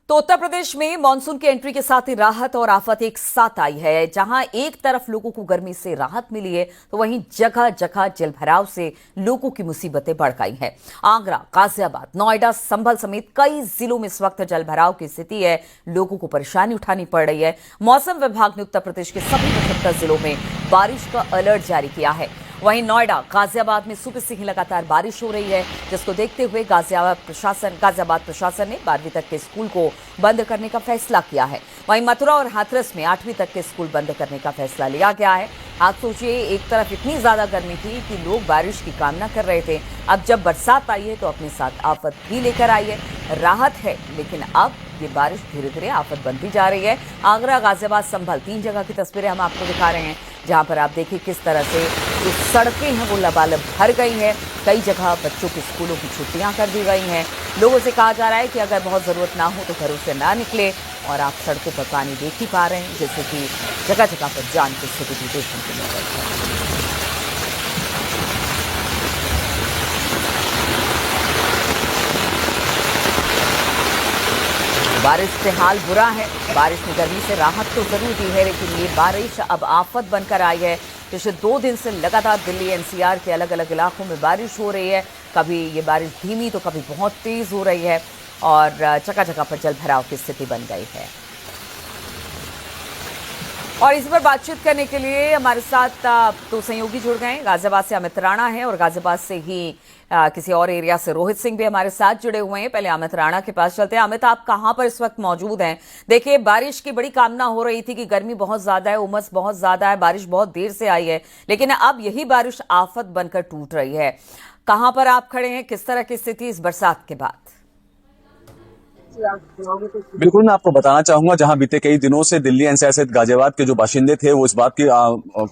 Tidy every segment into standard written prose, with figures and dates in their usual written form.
तो उत्तर प्रदेश में मानसून की एंट्री के साथ ही राहत और आफत एक साथ आई है। जहां एक तरफ लोगों को गर्मी से राहत मिली है, तो वहीं जगह जगह जलभराव से लोगों की मुसीबतें बढ़ गई हैं। आगरा, गाजियाबाद, नोएडा, संभल समेत कई जिलों में इस वक्त जलभराव की स्थिति है। लोगों को परेशानी उठानी पड़ रही है। मौसम विभाग ने उत्तर प्रदेश के सभी 75 जिलों में बारिश का अलर्ट जारी किया है। वहीं नोएडा, गाजियाबाद में सुबह से ही लगातार बारिश हो रही है, जिसको देखते हुए गाजियाबाद प्रशासन ने 12वीं तक के स्कूल को बंद करने का फैसला किया है। वहीं मथुरा और हाथरस में 8वीं तक के स्कूल बंद करने का फैसला लिया गया है। आप सोचिए, एक तरफ इतनी ज्यादा गर्मी थी कि लोग बारिश की कामना कर रहे थे। अब जब बरसात आई है तो अपने साथ आफत भी लेकर आई है। राहत है, लेकिन अब ये बारिश धीरे धीरे आफत बनती जा रही है। आगरा, गाजियाबाद, संभल 3 जगह की तस्वीरें हम आपको दिखा रहे हैं, जहां पर आप देखिए किस तरह से जो सड़कें हैं वो लबालब भर गई हैं। कई जगह बच्चों के स्कूलों की छुट्टियां कर दी गई हैं। लोगों से कहा जा रहा है कि अगर बहुत ज़रूरत ना हो तो घरों से ना निकले। और आप सड़कों पर पानी देख ही पा रहे हैं, जैसे कि जगह जगह पर जान की स्थिति भी देखने को मिल रही है। बारिश से हाल बुरा है। बारिश ने गर्मी से राहत तो जरूर दी है, लेकिन ये बारिश अब आफत बनकर आई है। पिछले 2 दिन से लगातार दिल्ली एनसीआर के अलग अलग इलाकों में बारिश हो रही है। कभी ये बारिश धीमी तो कभी बहुत तेज हो रही है और जगह जगह पर जलभराव की स्थिति बन गई है। और इस पर बातचीत करने के लिए हमारे साथ 2 सहयोगी जुड़ गए हैं। गाजियाबाद से अमित राणा है और गाजियाबाद से ही किसी और एरिया से रोहित सिंह भी हमारे साथ जुड़े हुए हैं। पहले अमित राणा के पास चलते हैं। अमित, आप कहां पर इस वक्त मौजूद हैं? देखिए, बारिश की बड़ी कामना हो रही थी कि गर्मी बहुत ज्यादा है, उमस बहुत ज्यादा है, बारिश बहुत देर से आई है, लेकिन अब यही बारिश आफत बनकर टूट रही है। कहां पर आप खड़े हैं? किस तरह की स्थिति इस बरसात के बाद? बिल्कुल, मैं आपको बताना चाहूंगा, जहां बीते कई दिनों से दिल्ली एनसीआर सहित गाजियाबाद के जो बाशिंदे थे वो इस बात की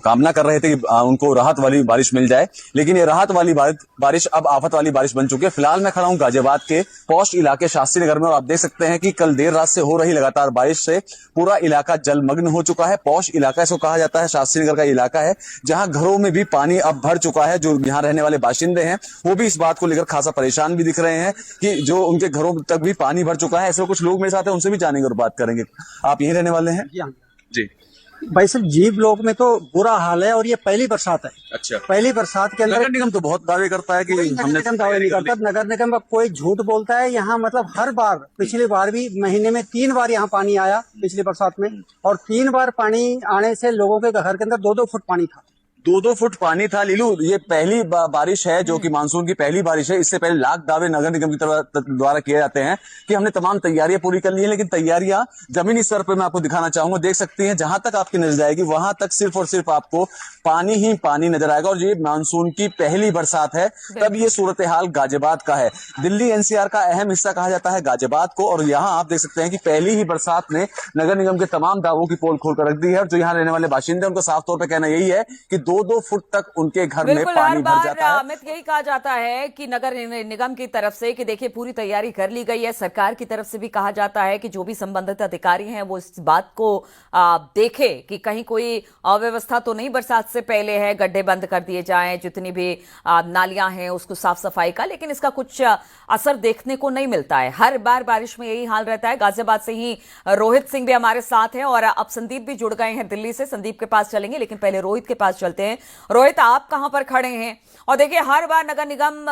कामना कर रहे थे कि उनको राहत वाली बारिश मिल जाए, लेकिन ये राहत वाली बारिश अब आफत वाली बारिश बन चुकी है। फिलहाल मैं खड़ा हूं गाजियाबाद के पौष इलाके शास्त्री नगर में और आप देख सकते हैं कि कल देर रात से हो रही लगातार बारिश से पूरा इलाका जलमग्न हो चुका है। पौष इलाका इसको कहा जाता है, शास्त्री नगर का इलाका है, जहां घरों में भी पानी अब भर चुका है। जो यहाँ रहने वाले बाशिंदे हैं वो भी इस बात को लेकर खासा परेशान भी दिख रहे हैं कि जो उनके घरों तक भी पानी भर चुका है। ऐसे कुछ लोग मेरे साथ हैं, उनसे भी जानेंगे और बात करेंगे। आप यहीं रहने वाले हैं? जी भाई साहब, जी ब्लॉक में तो बुरा हाल है और ये पहली बरसात है। अच्छा, पहली बरसात के अंदर नगर निगम तो बहुत दावे करता है कि हमने दावे नहीं करता। नगर निगम कोई झूठ बोलता है। यहाँ मतलब हर बार, पिछली बार भी महीने में 3 बार यहाँ पानी आया पिछली बरसात में, और 3 बार पानी आने से लोगों के घर के अंदर 2-2 फुट पानी था। 2-2 फुट पानी था। लीलू, ये पहली बारिश है जो कि मानसून की पहली बारिश है। इससे पहले लाख दावे नगर निगम की द्वारा किए जाते हैं कि हमने तमाम तैयारियां पूरी कर ली है, लेकिन तैयारियां जमीनी स्तर पर मैं आपको दिखाना चाहूंगा। देख सकती हैं, जहां तक आपकी नजर जाएगी वहां तक सिर्फ और सिर्फ आपको पानी ही पानी नजर आएगा। और ये मानसून की पहली बरसात है, तब ये सूरत हाल गाजियाबाद का है। दिल्ली एनसीआर का अहम हिस्सा कहा जाता है गाजियाबाद को, और यहाँ आप देख सकते हैं कि पहली ही बरसात ने नगर निगम के तमाम दावों की पोल खोल कर रख दी है। और जो यहाँ रहने वाले बाशिंदे, उनका साफ तौर पर कहना यही है कि 2-2 फुट तक उनके घर में पानी भर जाता है। अमित, यही कहा जाता है कि नगर निगम की तरफ से कि देखिए पूरी तैयारी कर ली गई है। सरकार की तरफ से भी कहा जाता है कि जो भी संबंधित अधिकारी हैं वो इस बात को देखे कि कहीं कोई अव्यवस्था तो नहीं बरसात से पहले है, गड्ढे बंद कर दिए जाएं, जितनी भी नालियां हैं उसको साफ सफाई का, लेकिन इसका कुछ असर देखने को नहीं मिलता है। हर बार बारिश में यही हाल रहता है। गाजियाबाद से ही रोहित सिंह भी हमारे साथ हैं और अब संदीप भी जुड़ गए हैं दिल्ली से। संदीप के पास चलेंगे, लेकिन पहले रोहित के पास चलते हैं। रोहित, आप कहां पर खड़े हैं? और देखिए, हर बार नगर निगम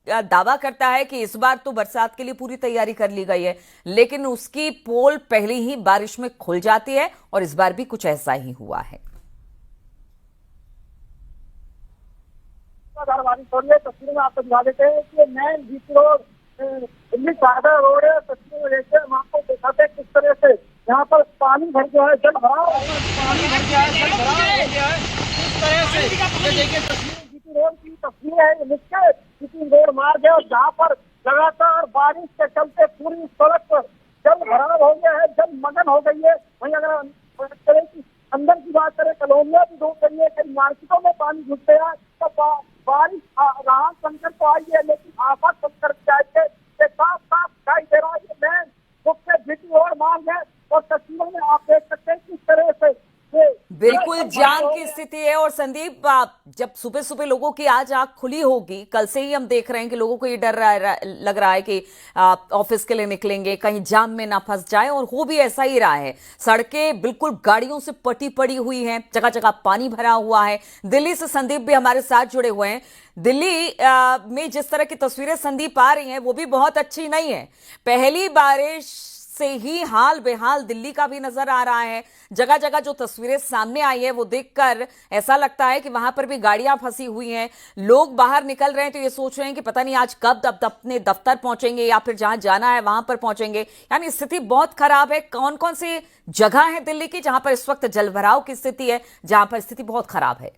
दावा करता है कि इस बार तो बरसात के लिए पूरी तैयारी कर ली गई है, लेकिन उसकी पोल पहले ही बारिश में खुल जाती है और इस बार भी कुछ ऐसा ही हुआ है। बारिश हो रही है। तस्वीर में आपको दिखा देते हैं कि मेन बीच रोड, दिल्ली सागर रोड है। तस्वीर में देखते हैं, हम आपको दिखाते हैं किस तरह से यहाँ पर पानी भर गया है, जल भराव पानी भर गया है, जल भराव हो गया है। इस तरह से ये देखिए तस्वीर जीटी रोड की तस्वीर है। मुख्य जीटी रोड मार्ग है और जहाँ पर लगातार बारिश के चलते पूरी सड़क पर जल भराव हो गया है, जलमग्न हो गई है। वहीं अगर अंदर की बात करें, कॉलोनियां भी डूब गई है, कई मार्केटों में पानी घुस गया। तो बारिश राहत बनकर तो आई है, लेकिन आफत बनकर जाएगी। साफ साफ दिखाई दे रहा है। ये मेन मुख्य जीटी रोड मार्ग है और तस्वीरों में आप देख सकते हैं किस तरह से बिल्कुल जाम की स्थिति है। और संदीप, जब सुबह सुबह लोगों की आज आंख खुली होगी, कल से ही हम देख रहे हैं कि लोगों को ये डर लग रहा है कि ऑफिस के लिए निकलेंगे कहीं जाम में ना फंस जाए, और हो भी ऐसा ही रहा है। सड़कें बिल्कुल गाड़ियों से पटी पड़ी हुई हैं, जगह जगह पानी भरा हुआ है। दिल्ली से संदीप भी हमारे साथ जुड़े हुए हैं। दिल्ली में जिस तरह की तस्वीरें संदीप आ रही हैं वो भी बहुत अच्छी नहीं है। पहली बारिश से ही हाल बेहाल दिल्ली का भी नजर आ रहा है। जगह जगह जो तस्वीरें सामने आई है वो देखकर ऐसा लगता है कि वहां पर भी गाड़ियां फंसी हुई हैं। लोग बाहर निकल रहे हैं तो ये सोच रहे हैं कि पता नहीं आज कब अपने दफ्तर पहुंचेंगे या फिर जहां जाना है वहां पर पहुंचेंगे। यानी स्थिति बहुत खराब है। कौन कौन सी जगह है दिल्ली की जहां पर इस वक्त जलभराव की स्थिति है, जहां पर स्थिति बहुत खराब है?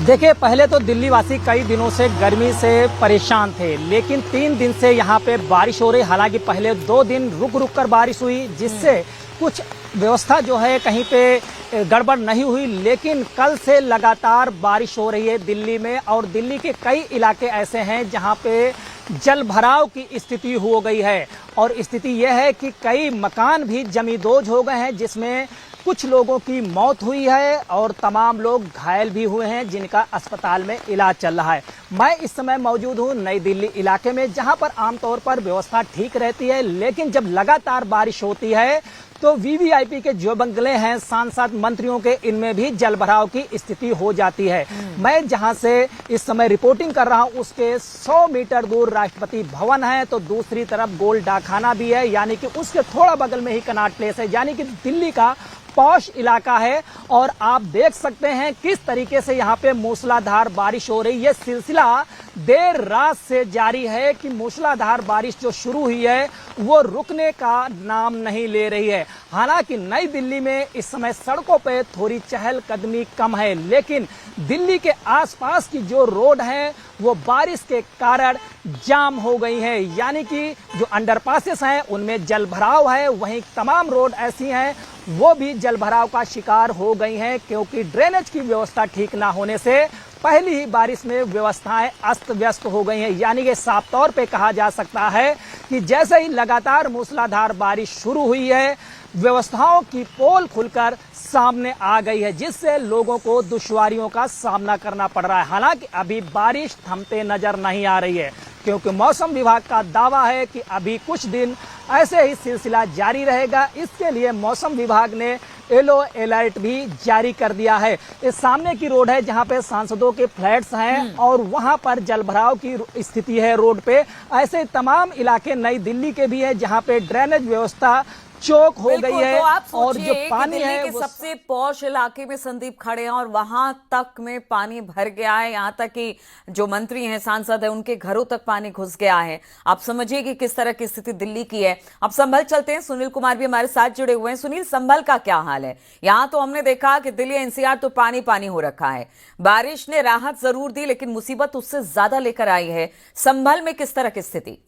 देखिए, पहले तो दिल्ली वासी कई दिनों से गर्मी से परेशान थे, लेकिन 3 दिन से यहाँ पे बारिश हो रही। हालांकि पहले 2 दिन रुक रुक कर बारिश हुई, जिससे कुछ व्यवस्था जो है कहीं पे गड़बड़ नहीं हुई, लेकिन कल से लगातार बारिश हो रही है दिल्ली में। और दिल्ली के कई इलाके ऐसे हैं जहाँ पे जल भराव की स्थिति हो गई है, और स्थिति यह है कि कई मकान भी जमींदोज हो गए हैं, जिसमें कुछ लोगों की मौत हुई है और तमाम लोग घायल भी हुए हैं, जिनका अस्पताल में इलाज चल रहा है। मैं इस समय मौजूद हूं नई दिल्ली इलाके में, जहां पर आमतौर पर व्यवस्था ठीक रहती है, लेकिन जब लगातार बारिश होती है तो वीवीआईपी के जो बंगले हैं सांसद मंत्रियों के, इनमें भी जलभराव की स्थिति हो जाती है। मैं जहां से इस समय रिपोर्टिंग कर रहा हूं उसके 100 मीटर दूर राष्ट्रपति भवन है, तो दूसरी तरफ गोल डाकखाना भी है, यानी कि उसके थोड़ा बगल में ही कनॉट प्लेस है, यानी कि दिल्ली का पॉश इलाका है। और आप देख सकते हैं किस तरीके से यहाँ पे मूसलाधार बारिश हो रही है। सिलसिला देर रात से जारी है कि मूसलाधार बारिश जो शुरू हुई है वो रुकने का नाम नहीं ले रही है। हालांकि नई दिल्ली में इस समय सड़कों पे थोड़ी चहलकदमी कम है, लेकिन दिल्ली के आसपास की जो रोड हैं वो बारिश के कारण जाम हो गई है, यानी कि जो अंडरपासेस हैं उनमें जलभराव है। वहीं तमाम रोड ऐसी हैं वो भी जलभराव का शिकार हो गई हैं, क्योंकि ड्रेनेज की व्यवस्था ठीक ना होने से पहली ही बारिश में व्यवस्थाएं अस्त व्यस्त हो गई हैं। यानी कि साफ तौर पे कहा जा सकता है कि जैसे ही लगातार मूसलाधार बारिश शुरू हुई है, व्यवस्थाओं की पोल खुलकर सामने आ गई है, जिससे लोगों को दुश्वारियों का सामना करना पड़ रहा है। हालांकि अभी बारिश थमते नजर नहीं आ रही है, क्योंकि मौसम विभाग का दावा है कि अभी कुछ दिन ऐसे ही सिलसिला जारी रहेगा। इसके लिए मौसम विभाग ने येलो अलर्ट भी जारी कर दिया है। इस सामने की रोड है जहां पे सांसदों के फ्लैट्स हैं और वहां पर जलभराव की स्थिति है रोड पे। ऐसे तमाम इलाके नई दिल्ली के भी है जहां पे ड्रेनेज व्यवस्था चौक हो गई है। तो आप और जो पानी दिल्ली है के सबसे पॉश इलाके में संदीप खड़े हैं और वहां तक में पानी भर गया है, यहां तक कि जो मंत्री हैं सांसद हैं उनके घरों तक पानी घुस गया है। आप समझिए कि किस तरह की स्थिति दिल्ली की है। अब संभल चलते हैं, सुनील कुमार भी हमारे साथ जुड़े हुए हैं। सुनील, संभल का क्या हाल है? यहां तो हमने देखा कि दिल्ली एनसीआर तो पानी पानी हो रखा है। बारिश ने राहत जरूर दी, लेकिन मुसीबत उससे ज्यादा लेकर आई है। संभल में किस तरह की स्थिति?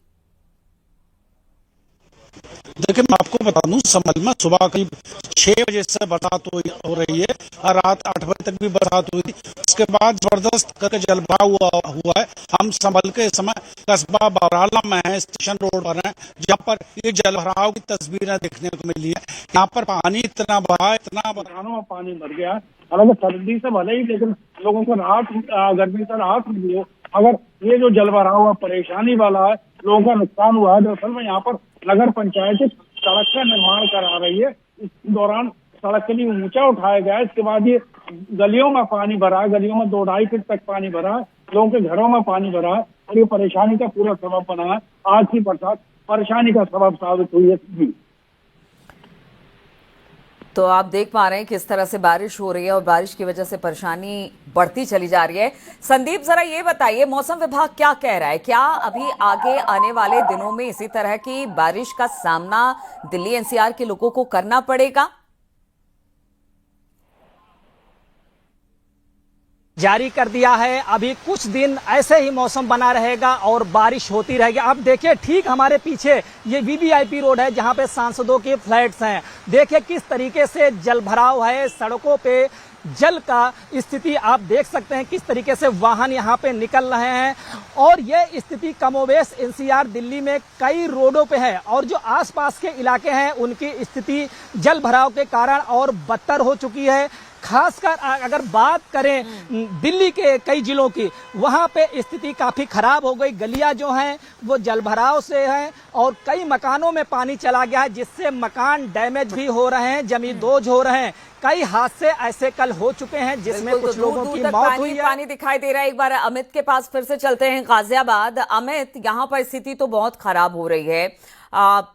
देखिए, मैं आपको बता दूं, संभल में सुबह करीब 6 बजे से बरसात हो रही है और रात 8 बजे तक भी बरसात हुई थी। उसके बाद जबरदस्त करके जलभराव हुआ है। हम संभल के समय कस्बा बराला में है, स्टेशन रोड पर है, जहाँ पर ये जलभराव की तस्वीरें देखने को मिली है। यहाँ पर पानी इतना बढ़ा, इतना बरानों में पानी भर गया। हालांकि सर्दी से भले ही, लेकिन लोगों को गर्मी से राहत मिली है। अगर ये जो जलभराव परेशानी वाला है, लोगों का नुकसान हुआ है। दरअसल में यहाँ पर नगर पंचायत सड़क का निर्माण करा रही है। इस दौरान सड़क के लिए ऊंचा उठाया गया है। इसके बाद ये गलियों में पानी भरा है, गलियों में 2-2.5 फीट तक पानी भरा है, लोगों के घरों में पानी भरा है और ये परेशानी का पूरा सबब बना है। आज की बरसात परेशानी का सबब साबित हुई है। तो आप देख पा रहे हैं किस तरह से बारिश हो रही है और बारिश की वजह से परेशानी बढ़ती चली जा रही है। संदीप, जरा ये बताइए, मौसम विभाग क्या कह रहा है? क्या अभी आगे आने वाले दिनों में इसी तरह की बारिश का सामना दिल्ली एनसीआर के लोगों को करना पड़ेगा? जारी कर दिया है। अभी कुछ दिन ऐसे ही मौसम बना रहेगा और बारिश होती रहेगी। आप देखिए, ठीक हमारे पीछे ये वीवीआईपी रोड है जहां पे सांसदों के फ्लैट्स हैं। देखिए किस तरीके से जलभराव है, सड़कों पे जल का स्थिति आप देख सकते हैं, किस तरीके से वाहन यहाँ पे निकल रहे हैं। और ये स्थिति कमोबेश एनसीआर दिल्ली में कई रोडों पे है और जो आसपास के इलाके हैं उनकी स्थिति जल भराव के कारण और बदतर हो चुकी है। खासकर अगर बात करें दिल्ली के कई जिलों की, वहां पे स्थिति काफी खराब हो गई। गलियां जो हैं वो जलभराव से हैं और कई मकानों में पानी चला गया है, जिससे मकान डैमेज भी हो रहे हैं, जमींदोज हो रहे हैं। कई हादसे ऐसे कल हो चुके हैं जिसमें कुछ लोगों की मौत हुई है। पानी दिखाई दे रहा है। एक बार अमित के पास फिर से चलते हैं, गाजियाबाद। अमित, यहाँ पर स्थिति तो बहुत खराब हो रही है।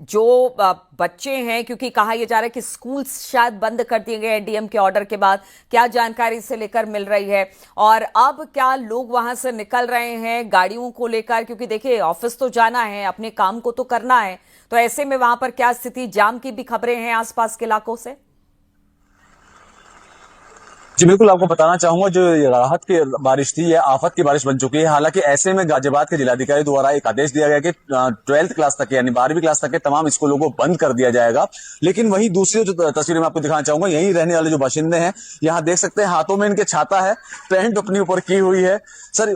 जो बच्चे हैं, क्योंकि कहा यह जा रहा है कि स्कूल शायद बंद कर दिए गए हैं डीएम के ऑर्डर के बाद, क्या जानकारी से लेकर मिल रही है? और अब क्या लोग वहां से निकल रहे हैं गाड़ियों को लेकर? क्योंकि देखिए, ऑफिस तो जाना है, अपने काम को तो करना है, तो ऐसे में वहां पर क्या स्थिति? जाम की भी खबरें हैं आसपास के इलाकों से। जी बिल्कुल, आपको बताना चाहूंगा जो राहत की बारिश थी, यह आफत की बारिश बन चुकी है। हालांकि ऐसे में गाजियाबाद के जिलाधिकारी द्वारा एक आदेश दिया गया कि 12th क्लास तक यानी 12वीं क्लास तक के तमाम स्कूलों को बंद कर दिया जाएगा। लेकिन वहीं दूसरी जो तस्वीरें मैं आपको दिखाना चाहूंगा, यहीं रहने वाले जो बाशिंदे हैं, यहाँ देख सकते हैं हाथों में इनके छाता है, टेंट अपने ऊपर की हुई है। सर,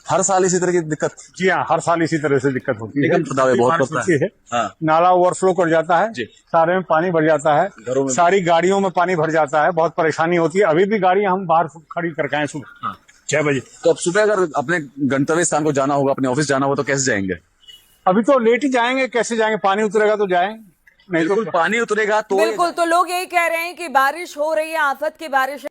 हर साल इसी तरह की दिक्कत? जी हाँ, हर साल इसी तरह से दिक्कत होती है। बहुत होता है। हाँ। नाला ओवरफ्लो कर जाता है, सारे में पानी भर जाता है, सारी गाड़ियों में पानी भर जाता है, बहुत परेशानी होती है। अभी भी गाड़ियां हम बाहर खड़ी करके आए सुबह 6 बजे। तो अब सुबह अगर अपने गंतव्य स्थान को जाना होगा, अपने ऑफिस जाना होगा, तो कैसे जाएंगे? अभी तो लेट ही जाएंगे, कैसे जाएंगे? पानी उतरेगा तो जाएंगे, नहीं तो पानी उतरेगा तो। बिल्कुल, तो लोग यही कह रहे हैं कि बारिश हो रही है, आफत की बारिश है।